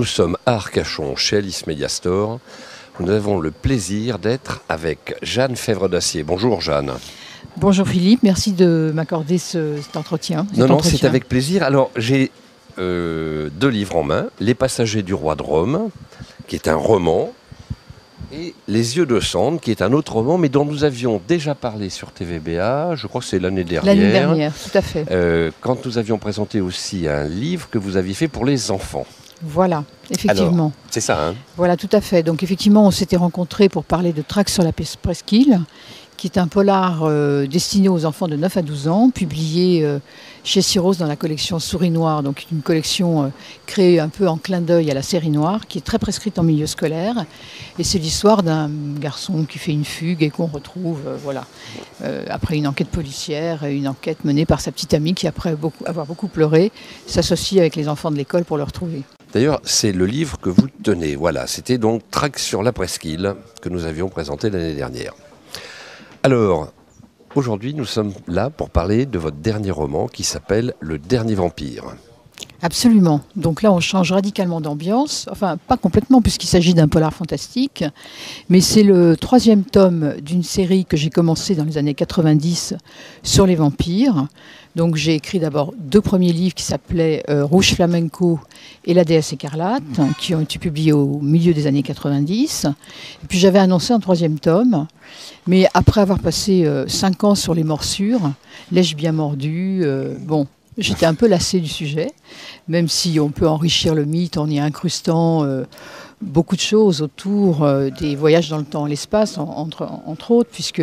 sommes à Arcachon, chez Alice Media Store. Nous avons le plaisir d'être avec Jeanne Fèvre-Dacier. Bonjour Jeanne. Bonjour Philippe, merci de m'accorder cet entretien. Non, c'est avec plaisir. Alors j'ai deux livres en main. Les Passagers du Roi de Rome, qui est un roman, et Les Yeux de Cendre, qui est un autre roman, mais dont nous avions déjà parlé sur TVBA, je crois que c'est l'année dernière. L'année dernière, tout à fait. Quand nous avions présenté aussi un livre que vous aviez fait pour les enfants. Voilà, effectivement. C'est ça, hein? Voilà, tout à fait. Donc effectivement, on s'était rencontrés pour parler de Traque sur la presqu'île, qui est un polar destiné aux enfants de 9 à 12 ans, publié chez Syros dans la collection Souris Noire, donc une collection créée un peu en clin d'œil à la série noire, qui est très prescrite en milieu scolaire. Et c'est l'histoire d'un garçon qui fait une fugue et qu'on retrouve, après une enquête policière, une enquête menée par sa petite amie qui, après avoir beaucoup pleuré, s'associe avec les enfants de l'école pour le retrouver. D'ailleurs, c'est le livre que vous tenez. Voilà, c'était donc Traque sur la presqu'île que nous avions présenté l'année dernière. Alors, aujourd'hui, nous sommes là pour parler de votre dernier roman qui s'appelle Le Dernier Vampire. Absolument. Donc là, on change radicalement d'ambiance. Enfin, pas complètement, puisqu'il s'agit d'un polar fantastique. Mais c'est le 3e tome d'une série que j'ai commencé dans les années 90 sur les vampires. Donc j'ai écrit d'abord 2 premiers livres qui s'appelaient Rouge Flamenco et La déesse écarlate, qui ont été publiés au milieu des années 90. Et puis j'avais annoncé un 3e tome. Mais après avoir passé 5 ans sur les morsures, L'ai-je bien mordu, j'étais un peu lassée du sujet, même si on peut enrichir le mythe en y incrustant beaucoup de choses autour des voyages dans le temps et l'espace, entre autres, puisque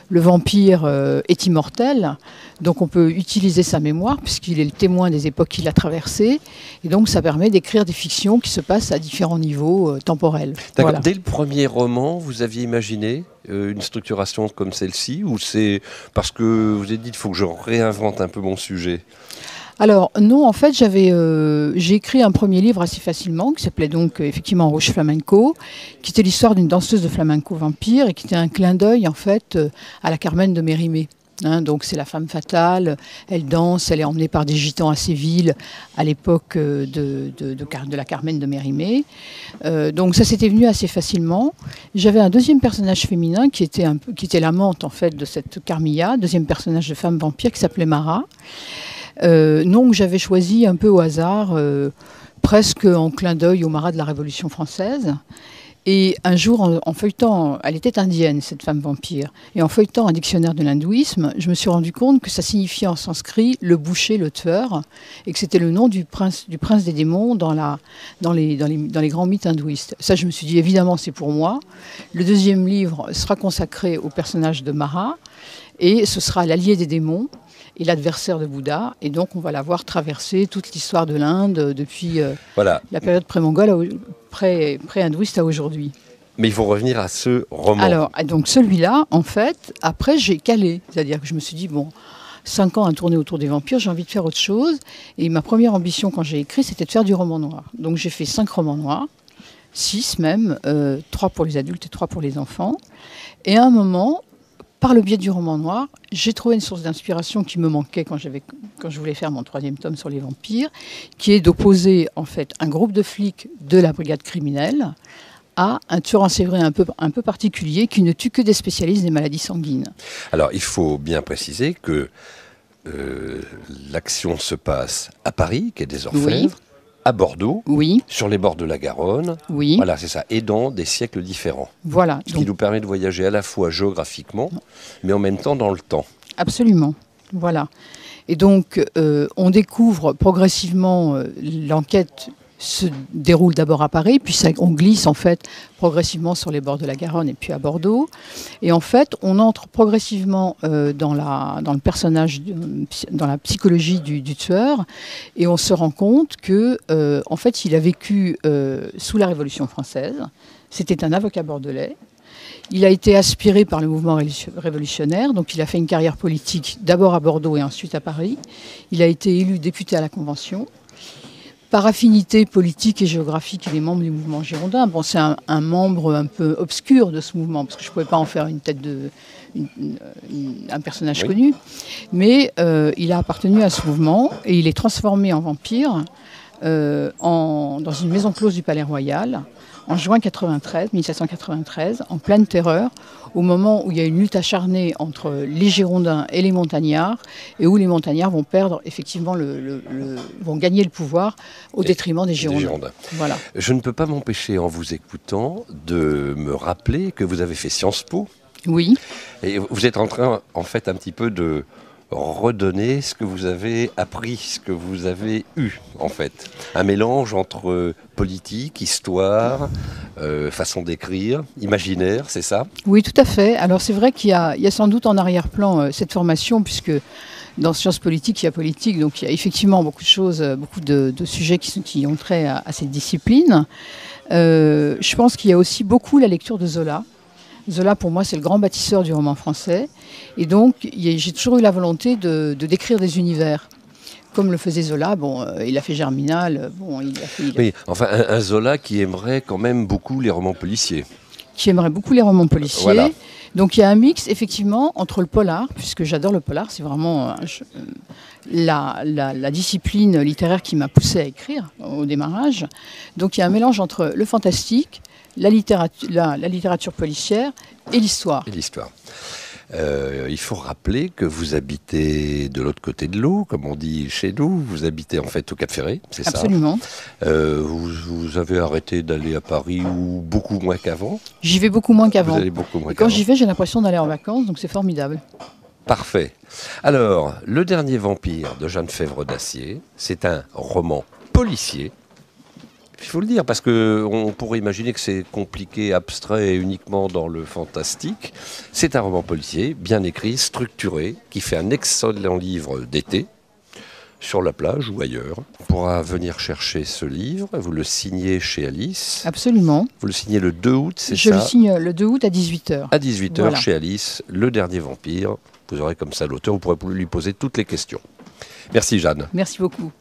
le vampire est immortel, donc on peut utiliser sa mémoire, puisqu'il est le témoin des époques qu'il a traversées, et donc ça permet d'écrire des fictions qui se passent à différents niveaux temporels. D'accord. Voilà. Dès le premier roman, vous aviez imaginé une structuration comme celle-ci, ou c'est parce que vous avez dit qu'il faut que je réinvente un peu mon sujet? Alors non, en fait, j'ai écrit un premier livre assez facilement, qui s'appelait donc effectivement Rouge Flamenco, qui était l'histoire d'une danseuse de flamenco vampire et qui était un clin d'œil en fait à la Carmen de Mérimée. Donc c'est la femme fatale, elle danse, elle est emmenée par des gitans à Séville à l'époque de la Carmen de Mérimée. Donc ça s'était venu assez facilement. J'avais un deuxième personnage féminin qui était l'amante en fait de cette Carmilla, deuxième personnage de femme vampire qui s'appelait Mara. Nom que j'avais choisi un peu au hasard, presque en clin d'œil au Marat de la Révolution française. Et un jour, en feuilletant, elle était indienne, cette femme vampire, et en feuilletant un dictionnaire de l'hindouisme, je me suis rendu compte que ça signifiait en sanskrit le boucher, le tueur, et que c'était le nom du prince des démons dans les grands mythes hindouistes. Ça, je me suis dit, évidemment, c'est pour moi. Le deuxième livre sera consacré au personnage de Mara, et ce sera l'allié des démons et l'adversaire de Bouddha. Et donc, on va la voir traverser toute l'histoire de l'Inde depuis la période pré-mongole, pré-hindouiste à aujourd'hui. Mais il faut revenir à ce roman. Alors, donc celui-là, en fait, après, j'ai calé. C'est-à-dire que je me suis dit, 5 ans à tourner autour des vampires, j'ai envie de faire autre chose. Et ma première ambition, quand j'ai écrit, c'était de faire du roman noir. Donc, j'ai fait 5 romans noirs, 6 même, 3 pour les adultes et 3 pour les enfants. Et à un moment, par le biais du roman noir, j'ai trouvé une source d'inspiration qui me manquait quand je voulais faire mon 3e tome sur les vampires, qui est d'opposer en fait un groupe de flics de la brigade criminelle à un tueur en série un peu particulier qui ne tue que des spécialistes des maladies sanguines. Alors, il faut bien préciser que l'action se passe à Paris, quai des Orfèvres, Oui. à Bordeaux, Oui. sur les bords de la Garonne. Oui. Voilà, c'est ça. Et dans des siècles différents. Voilà. Ce qui nous permet de voyager à la fois géographiquement, mais en même temps dans le temps. Absolument. Voilà. Et donc, on découvre progressivement l'enquête se déroule d'abord à Paris, puis on glisse en fait progressivement sur les bords de la Garonne et puis à Bordeaux. Et en fait, on entre progressivement dans le personnage, dans la psychologie du tueur, et on se rend compte que, en fait, il a vécu sous la Révolution française. C'était un avocat bordelais. Il a été aspiré par le mouvement révolutionnaire, donc il a fait une carrière politique d'abord à Bordeaux et ensuite à Paris. Il a été élu député à la Convention. Par affinité politique et géographique, il est membre du mouvement girondin. Bon, c'est un membre un peu obscur de ce mouvement, parce que je ne pouvais pas en faire un personnage connu. Mais il a appartenu à ce mouvement et il est transformé en vampire dans une maison close du Palais Royal en juin 1793, en pleine terreur, au moment où il y a une lutte acharnée entre les Girondins et les Montagnards, et où les Montagnards vont perdre effectivement vont gagner le pouvoir au détriment des Girondins. Voilà. Je ne peux pas m'empêcher, en vous écoutant, de me rappeler que vous avez fait Sciences Po. Oui. Et vous êtes en train, en fait, un petit peu de redonner ce que vous avez appris, ce que vous avez eu, en fait. Un mélange entre politique, histoire, façon d'écrire, imaginaire, c'est ça? Oui, tout à fait. Alors c'est vrai qu'il y a sans doute en arrière-plan cette formation, puisque dans sciences politiques, il y a politique, donc il y a effectivement beaucoup de choses, beaucoup de sujets qui ont trait à cette discipline. Je pense qu'il y a aussi beaucoup la lecture de Zola. Zola, pour moi, c'est le grand bâtisseur du roman français. Et donc, j'ai toujours eu la volonté de décrire des univers. Comme le faisait Zola, il a fait Germinal, Oui, enfin, un Zola qui aimerait quand même beaucoup les romans policiers. Qui aimerait beaucoup les romans policiers. Voilà. Donc, il y a un mix, effectivement, entre le polar, puisque j'adore le polar, c'est vraiment la discipline littéraire qui m'a poussée à écrire au démarrage. Donc, il y a un mélange entre le fantastique, la littérature policière et l'histoire. Il faut rappeler que vous habitez de l'autre côté de l'eau, comme on dit chez nous. Vous habitez en fait au Cap Ferré, c'est ça? Absolument. Vous avez arrêté d'aller à Paris ou beaucoup moins qu'avant? J'y vais beaucoup moins qu'avant. Vous allez beaucoup moins Et quand qu'avant. j'y vais, j'ai l'impression d'aller en vacances, donc c'est formidable. Parfait. Alors, Le Dernier Vampire de Jeanne Fèvre d'Acier, c'est un roman policier. Il faut le dire, parce qu'on pourrait imaginer que c'est compliqué, abstrait et uniquement dans le fantastique. C'est un roman policier, bien écrit, structuré, qui fait un excellent livre d'été, sur la plage ou ailleurs. On pourra venir chercher ce livre, vous le signez chez Alice. Absolument. Vous le signez le 2 août, c'est ça? Je le signe le 2 août à 18h. À 18h, voilà. Chez Alice, Le Dernier Vampire. Vous aurez comme ça l'auteur, vous pourrez lui poser toutes les questions. Merci Jeanne. Merci beaucoup.